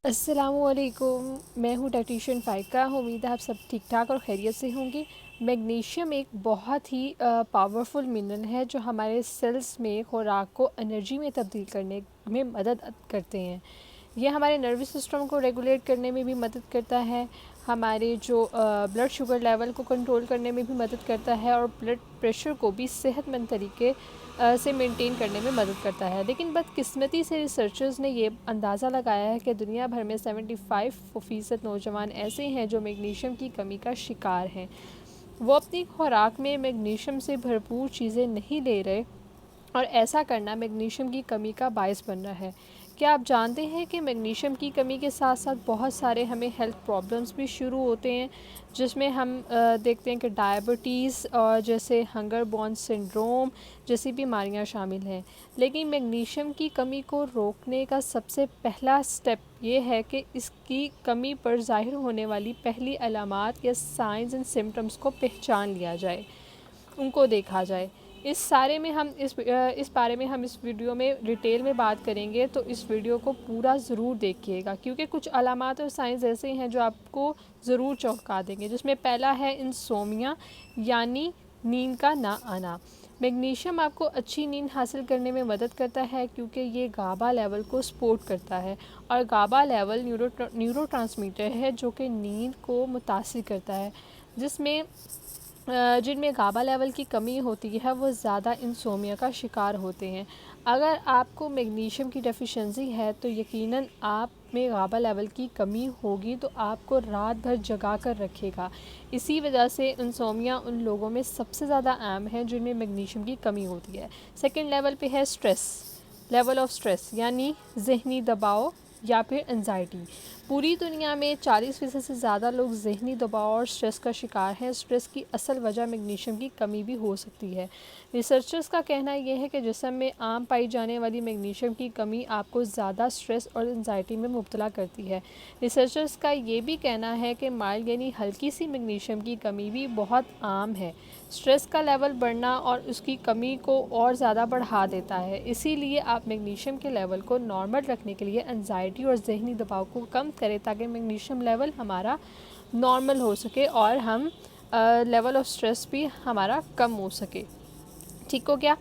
السلام علیکم، میں ہوں ڈائٹیشین فائقہ. امید ہے آپ سب ٹھیک ٹھاک اور خیریت سے ہوں گے. میگنیشیم ایک بہت ہی پاورفل منرل ہے جو ہمارے سیلز میں خوراک کو انرجی میں تبدیل کرنے میں مدد کرتے ہیں. یہ ہمارے نروس سسٹم کو ریگولیٹ کرنے میں بھی مدد کرتا ہے، ہمارے جو بلڈ شوگر لیول کو کنٹرول کرنے میں بھی مدد کرتا ہے، اور بلڈ پریشر کو بھی صحت مند طریقے سے مینٹین کرنے میں مدد کرتا ہے. لیکن بدقسمتی سے ریسرچرز نے یہ اندازہ لگایا ہے کہ دنیا بھر میں 75% نوجوان ایسے ہیں جو میگنیشیم کی کمی کا شکار ہیں. وہ اپنی خوراک میں میگنیشیم سے بھرپور چیزیں نہیں لے رہے، اور ایسا کرنا میگنیشیم کی کمی کا باعث بن رہا ہے. کیا آپ جانتے ہیں کہ میگنیشیم کی کمی کے ساتھ ساتھ بہت سارے ہمیں ہیلتھ پرابلمس بھی شروع ہوتے ہیں، جس میں ہم دیکھتے ہیں کہ ڈائبٹیز اور جیسے ہنگر بون سنڈروم جیسی بیماریاں شامل ہیں. لیکن میگنیشیم کی کمی کو روکنے کا سب سے پہلا سٹیپ یہ ہے کہ اس کی کمی پر ظاہر ہونے والی پہلی علامات یا سائنز اینڈ سمٹمز کو پہچان لیا جائے، ان کو دیکھا جائے. اس بارے میں ہم اس ویڈیو میں ڈیٹیل میں بات کریں گے، تو اس ویڈیو کو پورا ضرور دیکھیے گا، کیونکہ کچھ علامات اور سائنز ایسے ہیں جو آپ کو ضرور چونکا دیں گے. جس میں پہلا ہے انسومیا، یعنی نیند کا نہ آنا. میگنیشیم آپ کو اچھی نیند حاصل کرنے میں مدد کرتا ہے، کیونکہ یہ گابا لیول کو سپورٹ کرتا ہے، اور گابا لیول نیورو ٹرانسمیٹر ہے جو کہ نیند کو متاثر کرتا ہے. جن میں گابا لیول کی کمی ہوتی ہے وہ زیادہ انسومیا کا شکار ہوتے ہیں. اگر آپ کو میگنیشیم کی ڈیفیشنسی ہے تو یقیناً آپ میں گابا لیول کی کمی ہوگی، تو آپ کو رات بھر جگا کر رکھے گا. اسی وجہ سے انسومیا ان لوگوں میں سب سے زیادہ عام ہے جن میں میگنیشیم کی کمی ہوتی ہے. سیکنڈ لیول پہ ہے لیول آف سٹریس، یعنی ذہنی دباؤ یا پھر انزائٹی. پوری دنیا میں 40% سے زیادہ لوگ ذہنی دباؤ اور سٹریس کا شکار ہیں. سٹریس کی اصل وجہ میگنیشیم کی کمی بھی ہو سکتی ہے. ریسرچرز کا کہنا یہ ہے کہ جسم میں عام پائی جانے والی میگنیشیم کی کمی آپ کو زیادہ سٹریس اور انزائٹی میں مبتلا کرتی ہے. ریسرچرز کا یہ بھی کہنا ہے کہ مائلڈ یعنی ہلکی سی میگنیشیم کی کمی بھی بہت عام ہے. سٹریس کا لیول بڑھنا اور اس کی کمی کو اور زیادہ بڑھا دیتا ہے. اسی لیے آپ میگنیشیم کے لیول کو نارمل رکھنے کے لیے انزائٹی اور ذہنی دباؤ کو کم کریں، تاکہ میگنیشیم لیول ہمارا نارمل ہو سکے اور ہم لیول آف سٹریس بھی ہمارا کم ہو سکے. ٹھیک ہو گیا؟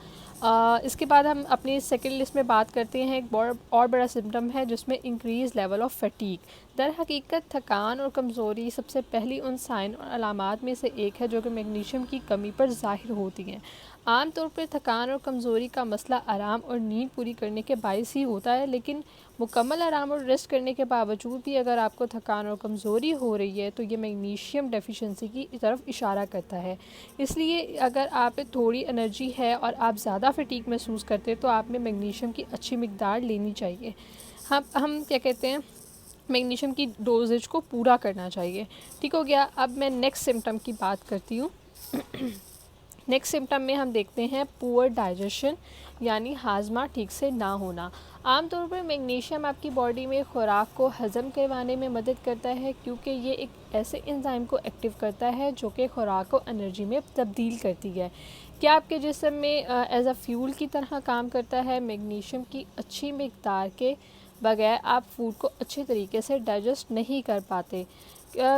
اس کے بعد ہم اپنی سیکنڈ لسٹ میں بات کرتے ہیں. ایک اور بڑا سمٹم ہے جس میں انکریز لیول آف فٹیگ. در حقیقت تھکان اور کمزوری سب سے پہلی ان سائن اور علامات میں سے ایک ہے جو کہ میگنیشیم کی کمی پر ظاہر ہوتی ہیں. عام طور پر تھکان اور کمزوری کا مسئلہ آرام اور نیند پوری کرنے کے باعث ہی ہوتا ہے، لیکن مکمل آرام اور ریسٹ کرنے کے باوجود بھی اگر آپ کو تھکان اور کمزوری ہو رہی ہے تو یہ میگنیشیم ڈیفیشنسی کی طرف اشارہ کرتا ہے. اس لیے اگر آپ میں تھوڑی انرجی ہے اور آپ زیادہ فٹیگ محسوس کرتے تو آپ میں میگنیشیم کی اچھی مقدار لینی چاہیے. ہم کیا کہتے ہیں، میگنیشیم کی ڈوزیج کو پورا کرنا چاہیے. ٹھیک ہو گیا؟ اب میں نیکسٹ سمٹم کی بات کرتی ہوں. نیکسٹ سمٹم میں ہم دیکھتے ہیں پور ڈائجیشن، یعنی ہاضمہ ٹھیک سے نہ ہونا. عام طور پر میگنیشیم آپ کی باڈی میں خوراک کو ہضم کروانے میں مدد کرتا ہے، کیونکہ یہ ایک ایسے انزائم کو ایکٹیو کرتا ہے جو کہ خوراک کو انرجی میں تبدیل کرتی ہے. کیا آپ کے جسم میں ایز اے فیول کی طرح کام کرتا ہے. میگنیشیم کی اچھی مقدار کے بغیر آپ فوڈ کو اچھے طریقے سے ڈائجسٹ نہیں کر پاتے.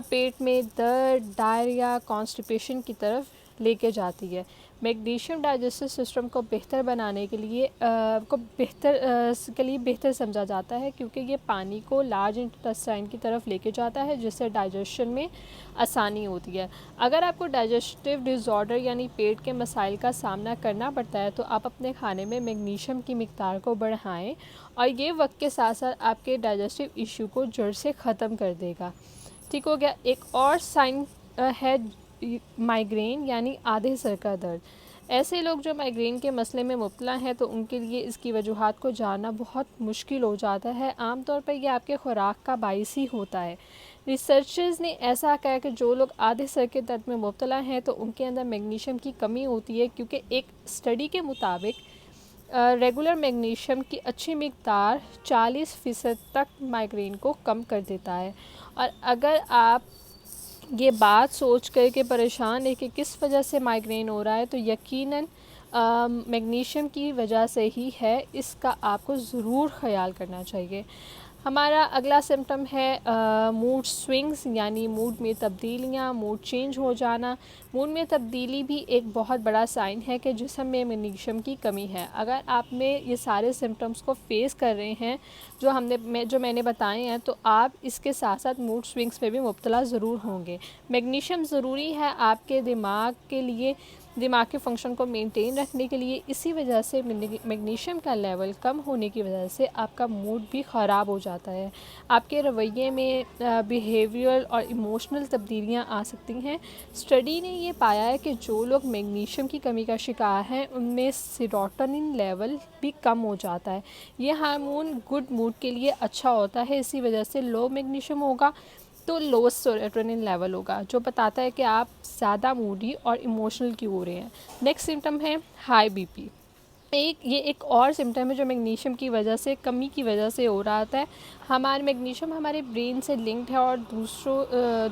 پیٹ میں درد، ڈائریا، کانسٹیپیشن کی طرف لے کے جاتی ہے. میگنیشیم ڈائجسٹو سسٹم کو بہتر بنانے کے لیے بہتر سمجھا جاتا ہے، کیونکہ یہ پانی کو لارج انٹسٹائن کی طرف لے کے جاتا ہے، جس سے ڈائجیشن میں آسانی ہوتی ہے. اگر آپ کو ڈائجسٹیو ڈس آرڈر یعنی پیٹ کے مسائل کا سامنا کرنا پڑتا ہے تو آپ اپنے کھانے میں میگنیشیم کی مقدار کو بڑھائیں، اور یہ وقت کے ساتھ ساتھ آپ کے ڈائجسٹیو ایشو کو جڑ سے ختم کر دے گا. ٹھیک ہو گیا؟ ایک اور سائن ہے مائیگرین، یعنی آدھے سر کا درد. ایسے لوگ جو مائیگرین کے مسئلے میں مبتلا ہیں تو ان کے لیے اس کی وجوہات کو جاننا بہت مشکل ہو جاتا ہے. عام طور پر یہ آپ کے خوراک کا باعث ہی ہوتا ہے. ریسرچرز نے ایسا کہا کہ جو لوگ آدھے سر کے درد میں مبتلا ہیں تو ان کے اندر میگنیشیم کی کمی ہوتی ہے، کیونکہ ایک اسٹڈی کے مطابق ریگولر میگنیشیم کی اچھی مقدار 40% تک مائیگرین کو کم کر دیتا ہے. اور اگر آپ یہ بات سوچ کر کے پریشان ہے کہ کس وجہ سے مائیگرین ہو رہا ہے، تو یقیناً میگنیشیم کی وجہ سے ہی ہے. اس کا آپ کو ضرور خیال کرنا چاہیے. ہمارا اگلا سمٹم ہے موڈ سوئنگز، یعنی موڈ میں تبدیلیاں، موڈ چینج ہو جانا۔ موڈ میں تبدیلی بھی ایک بہت بڑا سائن ہے کہ جسم میں میگنیشیم کی کمی ہے۔ اگر آپ میں یہ سارے سمٹمز کو فیس کر رہے ہیں جو میں نے بتائے ہیں، تو آپ اس کے ساتھ ساتھ موڈ سوئنگز میں بھی مبتلا ضرور ہوں گے۔ میگنیشیم ضروری ہے آپ کے دماغ کے لیے، دماغ کے فنکشن کو مینٹین رکھنے کے لیے۔ اسی وجہ سے میگنیشیم کا لیول کم ہونے کی وجہ سے آپ کا موڈ بھی خراب ہو جاتا ہے، آپ کے رویے میں بیہیویئرل اور ایموشنل تبدیلیاں آ سکتی ہیں۔ اسٹڈی نے یہ پایا ہے کہ جو لوگ میگنیشیم کی کمی کا شکار ہیں ان میں سیروٹونن لیول بھی کم ہو جاتا ہے۔ یہ ہارمون گڈ موڈ کے لیے اچھا ہوتا ہے، اسی وجہ سے لو میگنیشیم ہوگا تو لو سیروٹونن لیول ہوگا، جو بتاتا ہے کہ آپ زیادہ موڈی اور ایموشنل کیوں ہو رہے ہیں۔ نیکسٹ سمٹم ہے ہائی بی پی۔ یہ ایک اور سمٹم ہے جو میگنیشیم کی وجہ سے، کمی کی وجہ سے ہو رہا ہے۔ میگنیشیم ہمارے برین سے لنکڈ ہے اور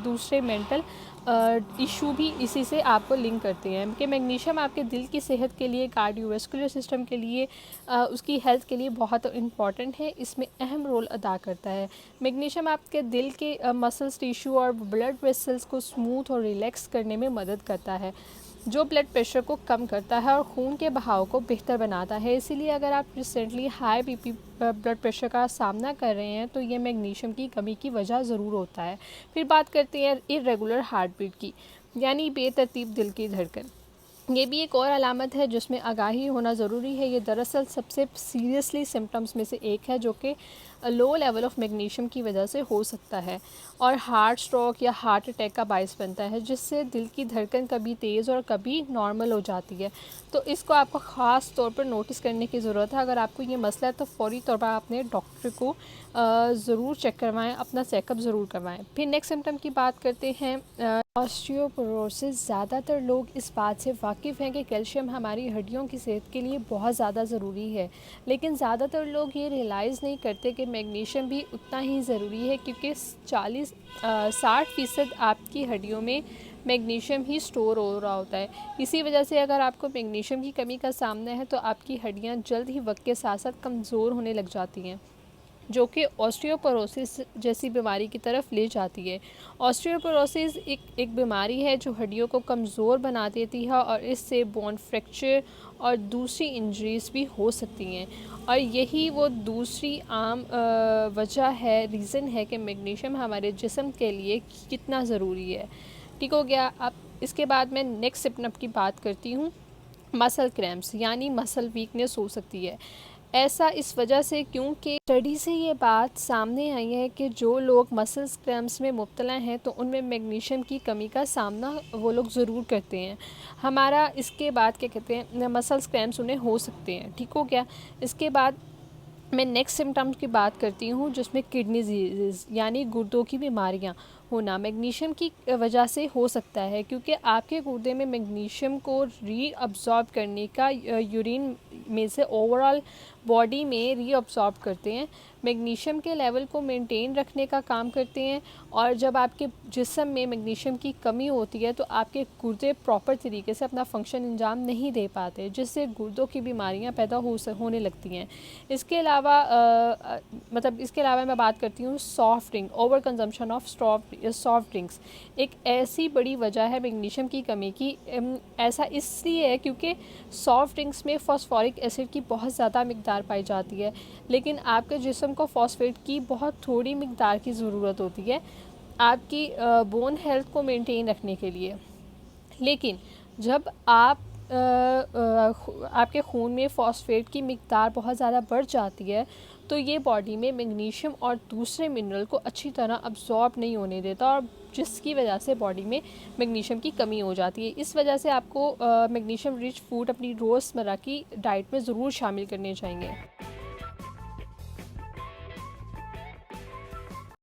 دوسرے مینٹل ایشو بھی اسی سے آپ کو لنک کرتے ہیں کہ میگنیشیم آپ کے دل کی صحت کے لیے، کارڈیو ویسکولر سسٹم کے لیے، اس کی ہیلتھ کے لیے بہت امپورٹنٹ ہے، اس میں اہم رول ادا کرتا ہے۔ میگنیشیم آپ کے دل کے مسلز، ٹیشو اور بلڈ ویسلز کو اسموتھ اور ریلیکس کرنے میں مدد کرتا ہے، جو بلڈ پریشر کو کم کرتا ہے اور خون کے بہاؤ کو بہتر بناتا ہے۔ اسی لیے اگر آپ recently high B P blood pressure کا سامنا کر رہے ہیں تو یہ میگنیشیم کی کمی کی وجہ ضرور ہوتا ہے۔ پھر بات کرتے ہیں irregular ہارٹ بیٹ کی، یعنی بے ترتیب دل کی دھڑکن۔ یہ بھی ایک اور علامت ہے جس میں آگاہی ہونا ضروری ہے۔ یہ دراصل سب سے سیریسلی سمٹمز میں سے ایک ہے جو کہ لو لیول آف میگنیشیم کی وجہ سے ہو سکتا ہے اور ہارٹ اسٹروک یا ہارٹ اٹیک کا باعث بنتا ہے، جس سے دل کی دھڑکن کبھی تیز اور کبھی نارمل ہو جاتی ہے۔ تو اس کو آپ کو خاص طور پر نوٹس کرنے کی ضرورت ہے۔ اگر آپ کو یہ مسئلہ ہے تو فوری طور پر آپ نے ڈاکٹر کو ضرور چیک کروائیں، اپنا چیک اپ ضرور کروائیں۔ پھر نیکسٹ سمٹم کی بات کرتے ہیں آسٹیوپوروسس۔ زیادہ تر لوگ اس بات سے واقف ہیں کہ کیلشیم ہماری ہڈیوں کی صحت کے لیے بہت زیادہ ضروری ہے، لیکن زیادہ تر لوگ یہ ریئلائز نہیں کرتے کہ میگنیشیم بھی اتنا ہی ضروری ہے، کیونکہ 60% آپ کی ہڈیوں میں میگنیشیم ہی سٹور ہو رہا ہوتا ہے۔ اسی وجہ سے اگر آپ کو میگنیشیم کی کمی کا سامنا ہے تو آپ کی ہڈیاں جلد ہی وقت کے ساتھ ساتھ کمزور ہونے لگ جاتی ہیں، جو کہ آسٹیوپوروسس جیسی بیماری کی طرف لے جاتی ہے۔ آسٹیوپوروسس ایک بیماری ہے جو ہڈیوں کو کمزور بنا دیتی ہے اور اس سے بون فریکچر اور دوسری انجریز بھی ہو سکتی ہیں، اور یہی وہ دوسری عام وجہ ہے، ریزن ہے کہ میگنیشیم ہمارے جسم کے لیے کتنا ضروری ہے۔ ٹھیک ہو گیا۔ اب اس کے بعد میں نیکسٹ سمٹم کی بات کرتی ہوں، مسل کریمپس، یعنی مسل ویکنس ہو سکتی ہے۔ ایسا اس وجہ سے کیونکہ اسٹڈی سے یہ بات سامنے آئی ہے کہ جو لوگ مسل کریمپس میں مبتلا ہیں تو ان میں میگنیشیم کی کمی کا سامنا وہ لوگ ضرور کرتے ہیں۔ ہمارا اس کے بعد کیا کہتے ہیں، مسل کریمپس انہیں ہو سکتے ہیں۔ ٹھیک ہو گیا۔ اس کے بعد میں نیکسٹ سمٹمز کی بات کرتی ہوں جس میں کڈنی ڈیزیز، یعنی گردوں کی بیماریاں ہونا میگنیشیم کی وجہ سے ہو سکتا ہے، کیونکہ آپ کے گردے میں میگنیشیم کو ری ابزارب کرنے کا یورین میں سے اوورآل باڈی میں ری ابزارب کرتے ہیں، میگنیشیم کے لیول کو مینٹین رکھنے کا کام کرتے ہیں، اور جب آپ کے جسم میں میگنیشیم کی کمی ہوتی ہے تو آپ کے گردے پراپر طریقے سے اپنا فنکشن انجام نہیں دے پاتے، جس سے گردوں کی بیماریاں پیدا ہونے لگتی ہیں۔ اس کے علاوہ میں بات کرتی ہوں soft drink, over consumption of soft drinks ایک ایسی بڑی وجہ ہے میگنیشیم کی کمی کی۔ ایسا اس لیے ہے کیونکہ سافٹ ڈرنکس میں فاسفورک ایسڈ کی بہت زیادہ مقدار پائی جاتی ہے، لیکن آپ کے جسم کو فاسفیٹ کی بہت تھوڑی مقدار کی ضرورت ہوتی ہے آپ کی بون ہیلتھ کو مینٹین رکھنے کے لیے۔ لیکن جب آپ کے خون میں فاسفیٹ کی مقدار بہت زیادہ بڑھ جاتی ہے تو یہ باڈی میں میگنیشیم اور دوسرے منرل کو اچھی طرح ابزارب نہیں ہونے دیتا، اور جس کی وجہ سے باڈی میں میگنیشیم کی کمی ہو جاتی ہے۔ اس وجہ سے آپ کو میگنیشیم رچ فوڈ اپنی روزمرہ کی ڈائٹ میں ضرور شامل کرنے چاہیے۔